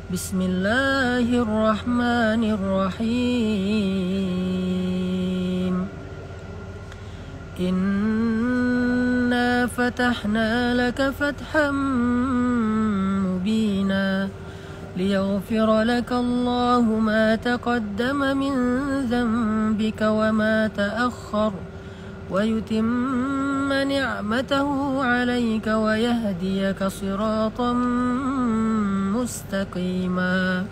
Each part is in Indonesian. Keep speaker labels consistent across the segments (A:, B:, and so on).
A: Bismillahirrahmanirrahim. Inna fatahna laka fatham mubina liyaghfira laka Allahu ma taqaddama min dhanbika wa ma ta'akhkhar wa yutimma ni'matahu 'alayka wa yahdiyaka siratan mustaqima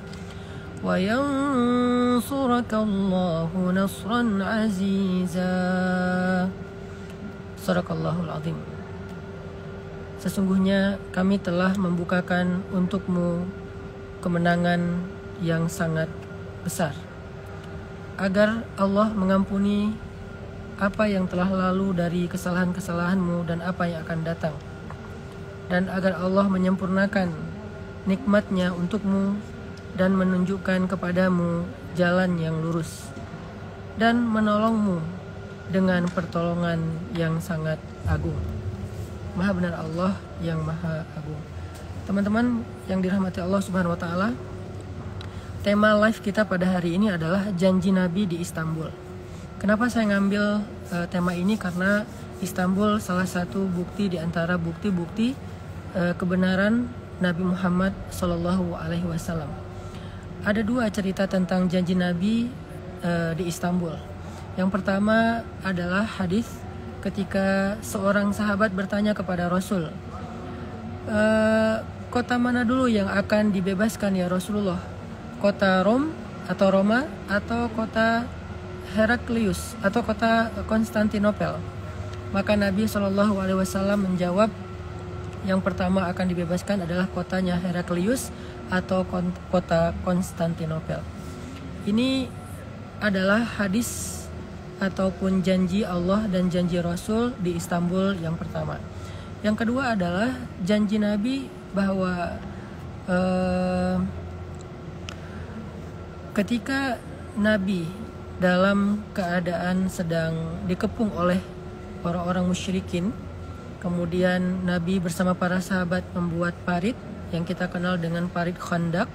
A: wa yansuraka Allahu nasran 'aziza. Sadaqallahul azim. Sesungguhnya kami telah membukakan untukmu kemenangan yang sangat besar, agar Allah mengampuni apa yang telah lalu dari kesalahan-kesalahanmu dan apa yang akan datang, dan agar Allah menyempurnakan nikmatnya untukmu dan menunjukkan kepadamu jalan yang lurus dan menolongmu dengan pertolongan yang sangat agung. Maha benar Allah yang maha agung. Teman-teman yang dirahmati Allah Subhanahu wa taala, tema live kita pada hari ini adalah janji Nabi di Istanbul. Kenapa saya ngambil tema ini? Karena Istanbul salah satu bukti di antara bukti-bukti kebenaran Nabi Muhammad Sallallahu Alaihi Wasallam. Ada dua cerita tentang janji Nabi di Istanbul. Yang pertama adalah hadis ketika seorang sahabat bertanya kepada Rasul, kota mana dulu yang akan dibebaskan ya Rasulullah? Kota Rom atau Roma atau kota Heraklius atau kota Konstantinopel? Maka Nabi Shallallahu Alaihi Wasallam menjawab, yang pertama akan dibebaskan adalah kotanya Heraklius atau kota Konstantinopel. Ini adalah hadis ataupun janji Allah dan janji Rasul di Istanbul yang pertama. Yang kedua adalah janji Nabi bahwa ketika Nabi dalam keadaan sedang dikepung oleh orang-orang musyrikin, kemudian Nabi bersama para sahabat membuat parit yang kita kenal dengan parit Khandaq.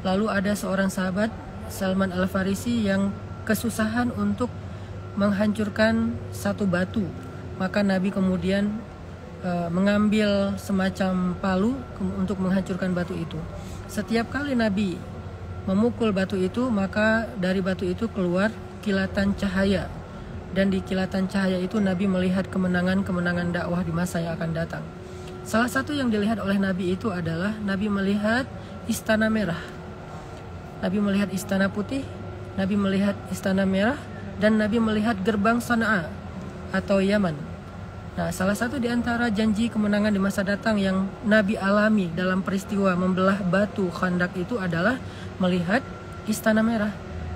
A: Lalu ada seorang sahabat, Salman Al-Farisi, yang kesusahan untuk menghancurkan satu batu. Maka Nabi kemudian mengambil semacam palu untuk menghancurkan batu itu. Setiap kali Nabi memukul batu itu, maka dari batu itu keluar kilatan cahaya, dan di kilatan cahaya itu Nabi melihat kemenangan-kemenangan dakwah di masa yang akan datang. Salah satu yang dilihat oleh Nabi itu adalah Nabi melihat istana merah, Nabi melihat istana putih, Nabi melihat istana merah, dan Nabi melihat gerbang Sana'a atau Yaman. Nah, salah satu di antara janji kemenangan di masa datang yang Nabi alami dalam peristiwa membelah batu Khandaq itu adalah melihat istana merah.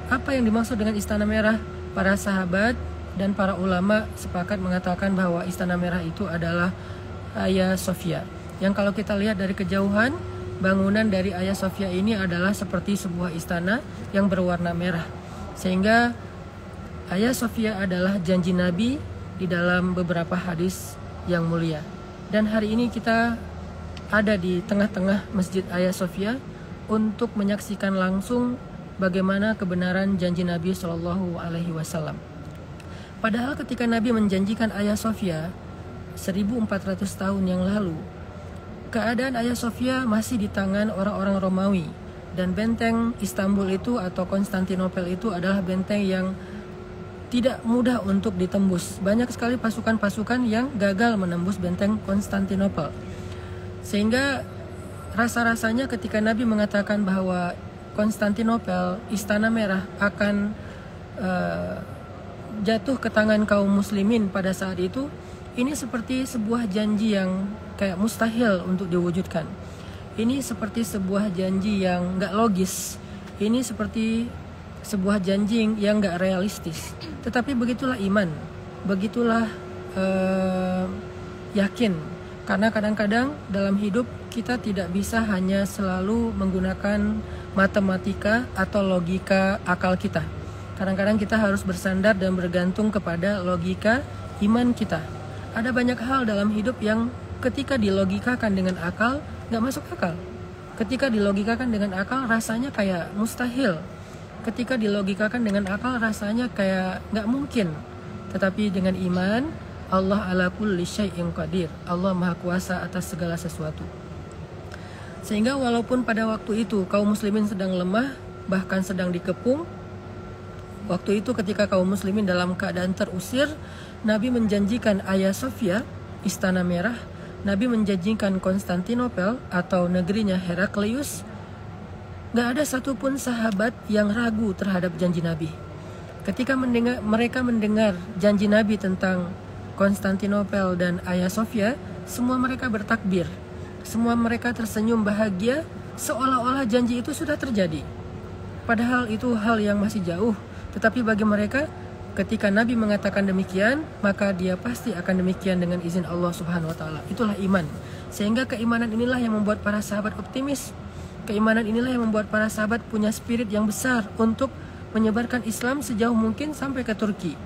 A: Apa yang dimaksud dengan istana merah? Para sahabat dan para ulama sepakat mengatakan bahwa istana merah itu adalah Hagia Sophia. Yang kalau kita lihat dari kejauhan, bangunan dari Hagia Sophia ini adalah seperti sebuah istana yang berwarna merah. Sehingga Hagia Sophia adalah janji Nabi di dalam beberapa hadis yang mulia. Dan hari ini kita ada di tengah-tengah Masjid Hagia Sophia untuk menyaksikan langsung bagaimana kebenaran janji Nabi Shallallahu Alaihi Wasallam. Padahal ketika Nabi menjanjikan Hagia Sophia 1400 tahun yang lalu, keadaan Hagia Sophia masih di tangan orang-orang Romawi, dan benteng Istanbul itu atau Konstantinopel itu adalah benteng yang tidak mudah untuk ditembus. Banyak sekali pasukan-pasukan yang gagal menembus benteng Konstantinopel. Sehingga rasa-rasanya ketika Nabi mengatakan bahwa Konstantinopel, Istana Merah, akan jatuh ke tangan kaum muslimin pada saat itu, ini seperti sebuah janji yang kayak mustahil untuk diwujudkan. Ini seperti sebuah janji yang gak logis. Ini seperti sebuah janji yang gak realistis. Tetapi begitulah iman, begitulah yakin. Karena kadang-kadang dalam hidup kita tidak bisa hanya selalu menggunakan matematika atau logika akal kita. Kadang-kadang kita harus bersandar dan bergantung kepada logika iman kita. Ada banyak hal dalam hidup yang ketika dilogikakan dengan akal gak masuk akal. Ketika dilogikakan dengan akal rasanya kayak mustahil. Ketika dilogikakan dengan akal rasanya kayak nggak mungkin. Tetapi dengan iman, Allah ala kulli syai'in qadir. Allah maha kuasa atas segala sesuatu. Sehingga walaupun pada waktu itu kaum muslimin sedang lemah, bahkan sedang dikepung, waktu itu ketika kaum muslimin dalam keadaan terusir, Nabi menjanjikan Hagia Sophia, Istana Merah, Nabi menjanjikan Konstantinopel atau negerinya Heraklius. Gak ada satupun sahabat yang ragu terhadap janji Nabi. Ketika mereka mendengar janji Nabi tentang Konstantinopel dan Hagia Sophia, semua mereka bertakbir. Semua mereka tersenyum bahagia, seolah-olah janji itu sudah terjadi. Padahal itu hal yang masih jauh. Tetapi bagi mereka, ketika Nabi mengatakan demikian, maka dia pasti akan demikian dengan izin Allah Subhanahu wa Ta'ala. Itulah iman. Sehingga keimanan inilah yang membuat para sahabat optimis. Keimanan inilah yang membuat para sahabat punya spirit yang besar untuk menyebarkan Islam sejauh mungkin sampai ke Turki.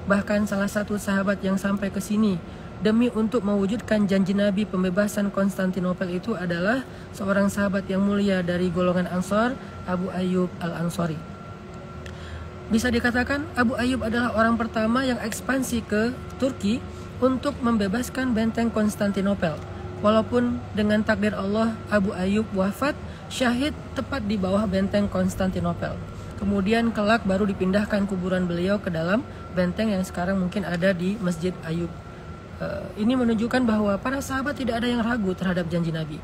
A: Bahkan salah satu sahabat yang sampai ke sini demi untuk mewujudkan janji Nabi pembebasan Konstantinopel itu adalah seorang sahabat yang mulia dari golongan Ansor, Abu Ayyub Al-Ansori. Bisa dikatakan Abu Ayyub adalah orang pertama yang ekspansi ke Turki untuk membebaskan benteng Konstantinopel. Walaupun dengan takdir Allah, Abu Ayyub wafat syahid tepat di bawah benteng Konstantinopel. Kemudian kelak baru dipindahkan kuburan beliau ke dalam benteng yang sekarang mungkin ada di Masjid Ayyub. Ini menunjukkan bahwa para sahabat tidak ada yang ragu terhadap janji Nabi.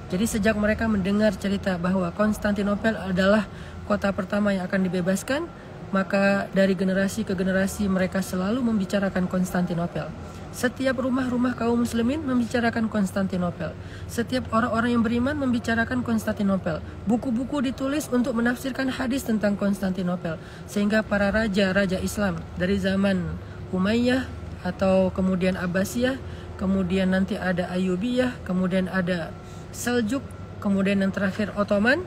A: Jadi sejak mereka mendengar cerita bahwa Konstantinopel adalah kota pertama yang akan dibebaskan, maka dari generasi ke generasi mereka selalu membicarakan Konstantinopel. Setiap rumah-rumah kaum muslimin membicarakan Konstantinopel. Setiap orang-orang yang beriman membicarakan Konstantinopel. Buku-buku ditulis untuk menafsirkan hadis tentang Konstantinopel. Sehingga para raja-raja Islam dari zaman Umayyah atau kemudian Abbasiyah, kemudian nanti ada Ayyubiyah, kemudian ada Seljuk, kemudian yang terakhir Ottoman,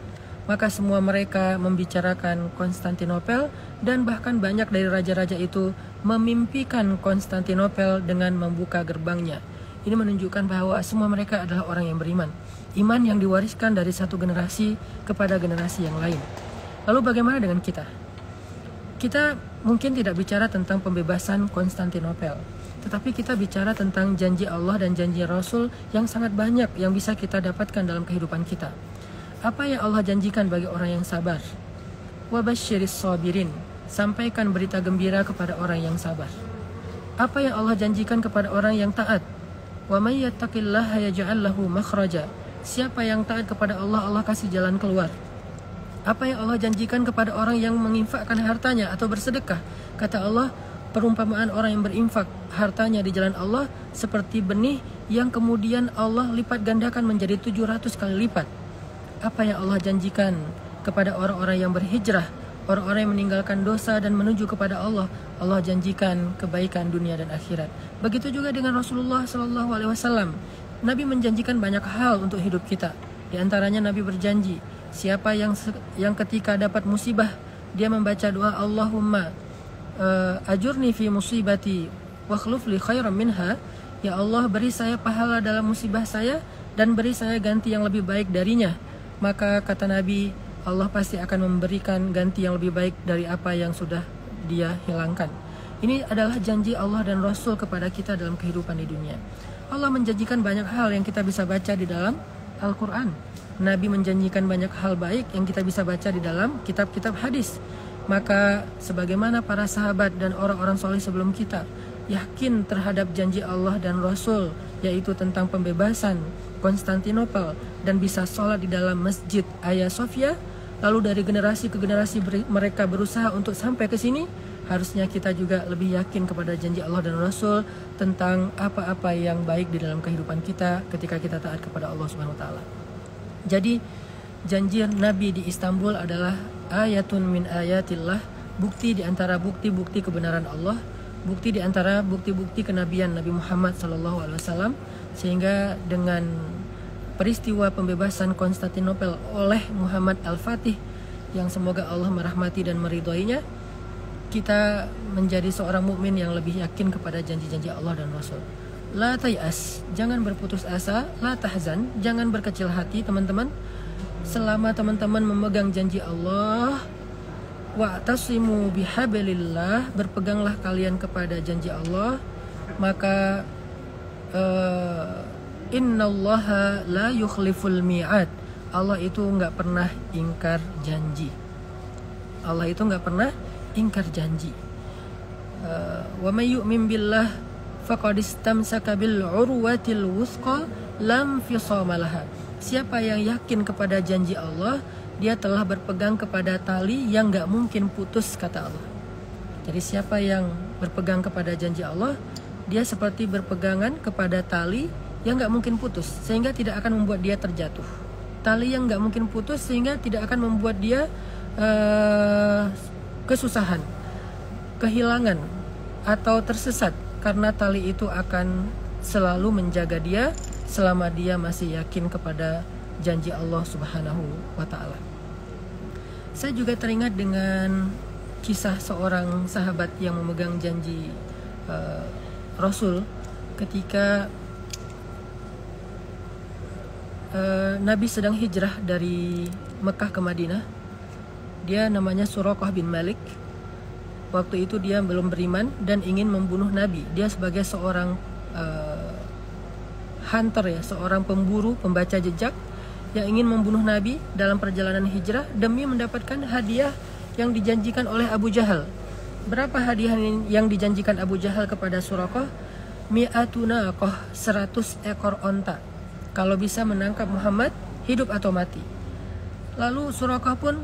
A: maka semua mereka membicarakan Konstantinopel, dan bahkan banyak dari raja-raja itu memimpikan Konstantinopel dengan membuka gerbangnya. Ini menunjukkan bahwa semua mereka adalah orang yang beriman. Iman yang diwariskan dari satu generasi kepada generasi yang lain. Lalu bagaimana dengan kita? Kita mungkin tidak bicara tentang pembebasan Konstantinopel, tetapi kita bicara tentang janji Allah dan janji Rasul yang sangat banyak yang bisa kita dapatkan dalam kehidupan kita. Apa yang Allah janjikan bagi orang yang sabar? Wabasyiris sabirin. Sampaikan berita gembira kepada orang yang sabar. Apa yang Allah janjikan kepada orang yang taat? Wa may yattaqillaha yaj'al lahu makhraja. Siapa yang taat kepada Allah, Allah kasih jalan keluar. Apa yang Allah janjikan kepada orang yang menginfakkan hartanya atau bersedekah? Kata Allah, perumpamaan orang yang berinfak hartanya di jalan Allah seperti benih yang kemudian Allah lipat gandakan menjadi 700 kali lipat. Apa yang Allah janjikan kepada orang-orang yang berhijrah, orang-orang yang meninggalkan dosa dan menuju kepada Allah, Allah janjikan kebaikan dunia dan akhirat. Begitu juga dengan Rasulullah SAW. Nabi menjanjikan banyak hal untuk hidup kita. Di antaranya Nabi berjanji, siapa yang ketika dapat musibah, dia membaca doa Allahumma ajurni fi musibati wa khluf li khairan minha. Ya Allah, beri saya pahala dalam musibah saya dan beri saya ganti yang lebih baik darinya. Maka kata Nabi, Allah pasti akan memberikan ganti yang lebih baik dari apa yang sudah dia hilangkan. Ini adalah janji Allah dan Rasul kepada kita dalam kehidupan di dunia. Allah menjanjikan banyak hal yang kita bisa baca di dalam Al-Quran. Nabi menjanjikan banyak hal baik yang kita bisa baca di dalam kitab-kitab hadis. Maka sebagaimana para sahabat dan orang-orang soleh sebelum kita yakin terhadap janji Allah dan Rasul, yaitu tentang pembebasan Konstantinopel dan bisa sholat di dalam Masjid Hagia Sophia, lalu dari generasi ke generasi mereka berusaha untuk sampai ke sini, harusnya kita juga lebih yakin kepada janji Allah dan Rasul tentang apa-apa yang baik di dalam kehidupan kita ketika kita taat kepada Allah Subhanahu wa Ta'ala. Jadi janji Nabi di Istanbul adalah ayatun min ayatillah, bukti di antara bukti-bukti kebenaran Allah, bukti di antara bukti-bukti kenabian Nabi Muhammad SAW. Sehingga dengan peristiwa pembebasan Konstantinopel oleh Muhammad Al-Fatih, yang semoga Allah merahmati dan meridhoinya, kita menjadi seorang mukmin yang lebih yakin kepada janji-janji Allah dan Rasul. La tayas, jangan berputus asa. La tahzan, jangan berkecil hati teman-teman. selama teman-teman memegang janji Allah, wa'tasimu bihablillah, berpeganglah kalian kepada janji Allah, maka innallaha la yukhliful mi'ad. Allah itu nggak pernah ingkar janji. Allah itu nggak pernah ingkar janji. Wa may yu'min billah faqad istamsaka bil urwatil wuthqa lam fisama laha. Siapa yang yakin kepada janji Allah, dia telah berpegang kepada tali yang nggak mungkin putus, kata Allah. Jadi siapa yang berpegang kepada janji Allah, dia seperti berpegangan kepada tali yang nggak mungkin putus, sehingga tidak akan membuat dia terjatuh. Tali yang nggak mungkin putus sehingga tidak akan membuat dia kesusahan, kehilangan, atau tersesat, karena tali itu akan selalu menjaga dia selama dia masih yakin kepada janji Allah Subhanahu wa ta'ala. Saya juga teringat dengan kisah seorang sahabat yang memegang janji Rasul ketika Nabi sedang hijrah dari Mekah ke Madinah. Dia namanya Suraqah bin Malik. Waktu itu dia belum beriman dan ingin membunuh Nabi. Dia sebagai seorang hunter ya, seorang pemburu, pembaca jejak yang ingin membunuh Nabi dalam perjalanan hijrah demi mendapatkan hadiah yang dijanjikan oleh Abu Jahal. Berapa hadiah yang dijanjikan Abu Jahal kepada Suraqah? Mi'atuna naqah, 100 ekor onta. Kalau bisa menangkap Muhammad hidup atau mati. Lalu Suraqah pun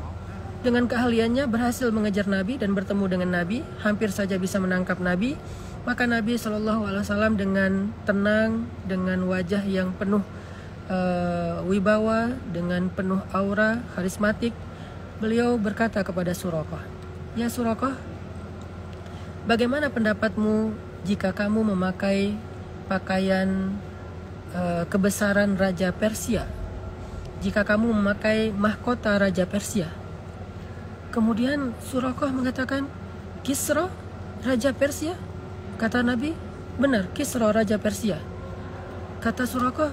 A: dengan keahliannya berhasil mengejar Nabi dan bertemu dengan Nabi, hampir saja bisa menangkap Nabi. Maka Nabi SAW dengan tenang, dengan wajah yang penuh wibawa, dengan penuh aura karismatik, beliau berkata kepada Suraqah, "Ya Suraqah, bagaimana pendapatmu jika kamu memakai pakaian kebesaran Raja Persia, jika kamu memakai mahkota Raja Persia?" Kemudian Suraqah mengatakan, "Kisra, Raja Persia?" Kata Nabi, "Benar, Kisra, Raja Persia." Kata Suraqah,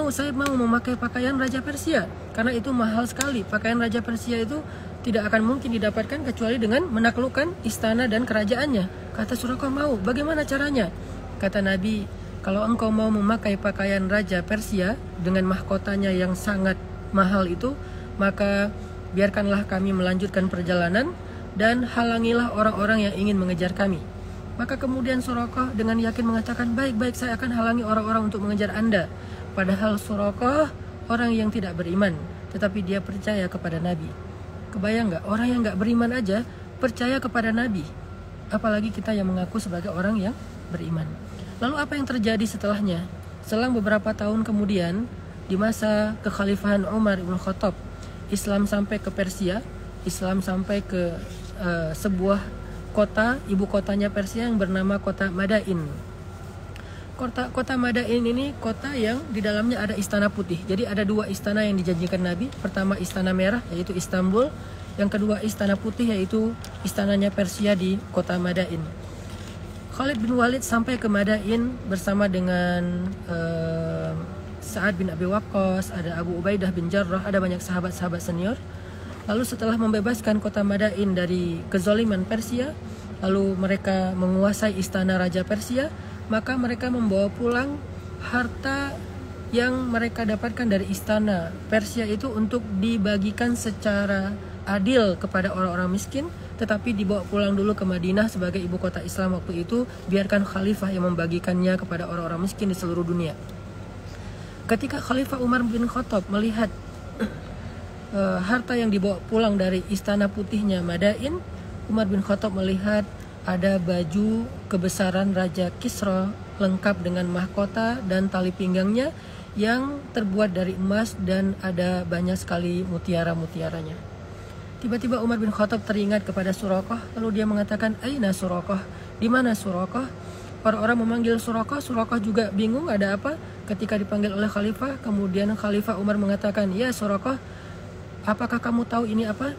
A: saya mau memakai pakaian Raja Persia, karena itu mahal sekali. Pakaian Raja Persia itu tidak akan mungkin didapatkan kecuali dengan menaklukkan istana dan kerajaannya. Kata Suraqah, "Mau, bagaimana caranya?" Kata Nabi, "Kalau engkau mau memakai pakaian Raja Persia dengan mahkotanya yang sangat mahal itu, maka biarkanlah kami melanjutkan perjalanan dan halangilah orang-orang yang ingin mengejar kami." Maka kemudian Suraqah dengan yakin mengatakan, "Baik, saya akan halangi orang-orang untuk mengejar Anda." Padahal Suraqah orang yang tidak beriman, tetapi dia percaya kepada Nabi. Kebayang nggak? Orang yang nggak beriman aja percaya kepada Nabi, apalagi kita yang mengaku sebagai orang yang beriman. Lalu apa yang terjadi setelahnya? Selang beberapa tahun kemudian, di masa kekhalifahan Umar ibn Khattab, Islam sampai ke Persia, Islam sampai ke sebuah kota, ibu kotanya Persia yang bernama kota Madain. Kota Madain ini kota yang di dalamnya ada istana putih. Jadi ada dua istana yang dijanjikan Nabi. Pertama istana merah, yaitu Istanbul. Yang kedua istana putih, yaitu istananya Persia di kota Madain. Khalid bin Walid sampai ke Madain bersama dengan Sa'ad bin Abi Waqqas, ada Abu Ubaidah bin Jarrah, ada banyak sahabat-sahabat senior. Lalu setelah membebaskan kota Madain dari kezaliman Persia, lalu mereka menguasai istana Raja Persia, maka mereka membawa pulang harta yang mereka dapatkan dari istana Persia itu untuk dibagikan secara adil kepada orang-orang miskin, tetapi dibawa pulang dulu ke Madinah sebagai ibu kota Islam waktu itu, biarkan khalifah yang membagikannya kepada orang-orang miskin di seluruh dunia. Ketika Khalifah Umar bin Khattab melihat harta yang dibawa pulang dari istana putihnya Madain, Umar bin Khattab melihat ada baju kebesaran Raja Kisra lengkap dengan mahkota dan tali pinggangnya yang terbuat dari emas dan ada banyak sekali mutiara-mutiaranya. Tiba-tiba Umar bin Khattab teringat kepada Suraqah, lalu dia mengatakan, "Aina Suraqah? Di mana Suraqah?" Orang-orang memanggil Suraqah, Suraqah juga bingung ada apa. Ketika dipanggil oleh khalifah, kemudian Khalifah Umar mengatakan, "Ya Suraqah, apakah kamu tahu ini apa?"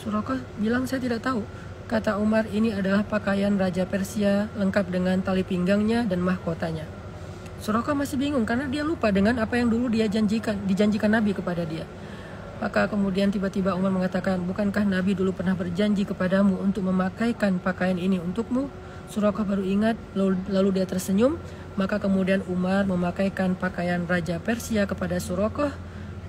A: Suraqah bilang, "Saya tidak tahu." Kata Umar, "Ini adalah pakaian Raja Persia lengkap dengan tali pinggangnya dan mahkotanya." Suraqah masih bingung karena dia lupa dengan apa yang dulu dijanjikan Nabi kepada dia. Maka kemudian tiba-tiba Umar mengatakan, bukankah Nabi dulu pernah berjanji kepadamu untuk memakaikan pakaian ini untukmu? Suraqah baru ingat, lalu dia tersenyum. Maka kemudian Umar memakaikan pakaian Raja Persia kepada Suraqah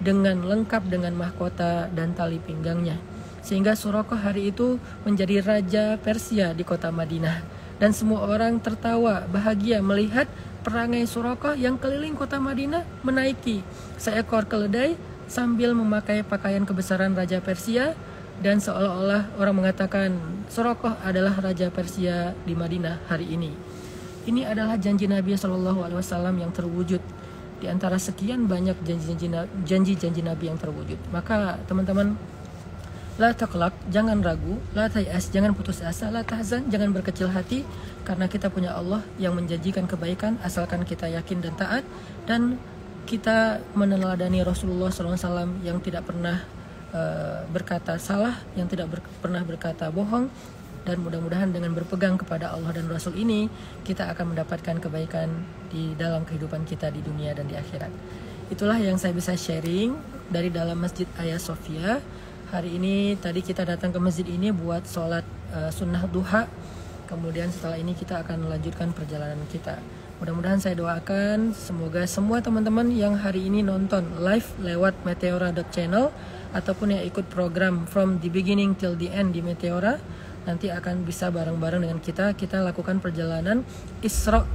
A: dengan lengkap dengan mahkota dan tali pinggangnya. Sehingga Suraqah hari itu menjadi Raja Persia di kota Madinah. Dan semua orang tertawa bahagia melihat perangai Suraqah yang keliling kota Madinah menaiki seekor keledai sambil memakai pakaian kebesaran Raja Persia, dan seolah-olah orang mengatakan Suraqah adalah Raja Persia di Madinah hari ini. Ini adalah janji Nabi SAW yang terwujud di antara sekian banyak janji-janji Nabi yang terwujud. Maka teman-teman, la taqlaq, jangan ragu, la tayas, jangan putus asa, la tahzan, jangan berkecil hati, karena kita punya Allah yang menjanjikan kebaikan asalkan kita yakin dan taat, dan kita meneladani Rasulullah SAW yang tidak pernah berkata salah, yang tidak pernah berkata bohong. Dan mudah-mudahan dengan berpegang kepada Allah dan Rasul ini, kita akan mendapatkan kebaikan di dalam kehidupan kita di dunia dan di akhirat. Itulah yang saya bisa sharing dari dalam Masjid Hagia Sophia. Hari ini tadi kita datang ke masjid ini buat sholat sunnah duha. Kemudian setelah ini kita akan melanjutkan perjalanan kita. Mudah-mudahan saya doakan semoga semua teman-teman yang hari ini nonton live lewat meteora.channel ataupun yang ikut program From the Beginning Till the End di Meteora, nanti akan bisa bareng-bareng dengan kita lakukan perjalanan Isra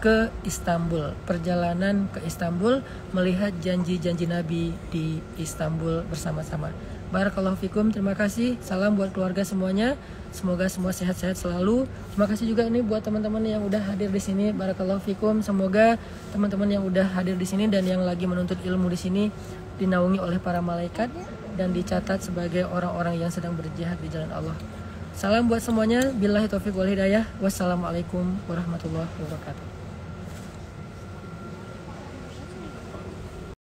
A: ke Istanbul, perjalanan ke Istanbul melihat janji-janji Nabi di Istanbul bersama-sama. Barakallahu fikum, terima kasih. Salam buat keluarga semuanya. Semoga semua sehat-sehat selalu. Terima kasih juga nih buat teman-teman yang udah hadir di sini. Barakallahu fikum. Semoga teman-teman yang udah hadir di sini dan yang lagi menuntut ilmu di sini dinaungi oleh para malaikat dan dicatat sebagai orang-orang yang sedang berjihad di jalan Allah. Salam buat semuanya. Billahi taufiq wal hidayah. Wassalamualaikum warahmatullahi wabarakatuh.